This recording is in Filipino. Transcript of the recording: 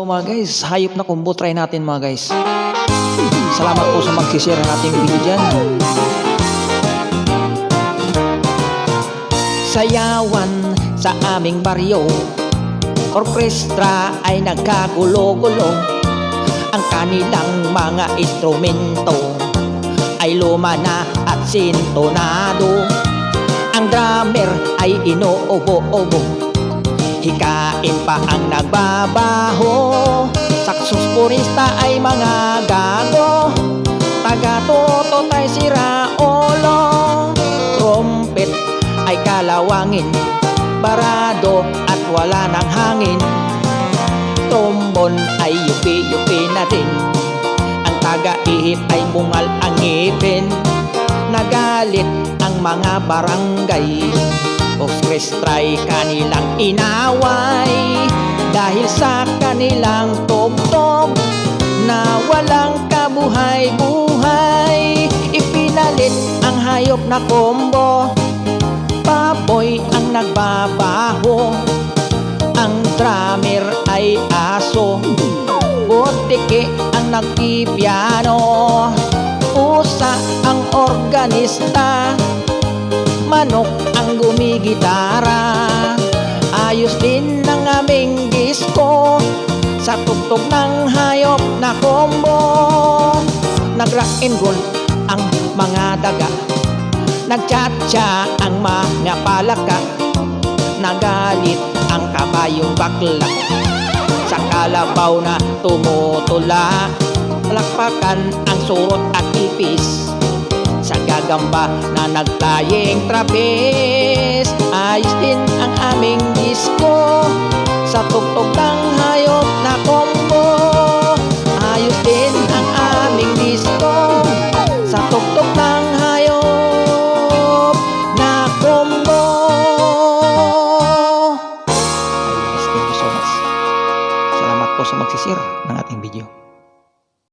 mga guys, hayop na combo try natin mga guys. Salamat po sa magsishare ng ating video dyan. Sayawan sa aming baryo, orkestra ay nagkagulo-gulo. Ang kanilang mga instrumento ay luma na at sintonado. Ang drummer ay inuubo-ubo, hikain pa ang nagbabaho. Saxophonista ay mga gago, taga-toto tay sira ulo. Trumpet ay kalawangin, barado at wala ng hangin. Trombon ay yupi-yupi na din, ang taga-ihip ay bungal ang ngipin. Nagalit ang mga barangay, orkestra'y kanilang inaway. Dahil sa kanilang tugtog na walang kabuhay-buhay, ipinalit ang hayop na combo, baboy ang nagbabaho. Ang drummer ay aso, butiki ang nagpipiano. Pusa ang organista, manok ang gumigitara. Ayos din ang aming disco sa tugtog ng hayop na combo. Nag-rock and roll ang mga daga, nagtsatsa ang mga palaka. Nagalit ang kabayong bakla, sa kalabaw na tumutula. Palakpakan ang surot at ipis, sa gagamba na nagtayeng trapez. Ayos din ang aming disco sa tugtog ng hayop na combo. Ayos din ang aming disco sa tugtog ng hayop na combo. Thank you so much. Salamat po sa magsishare ng ating video.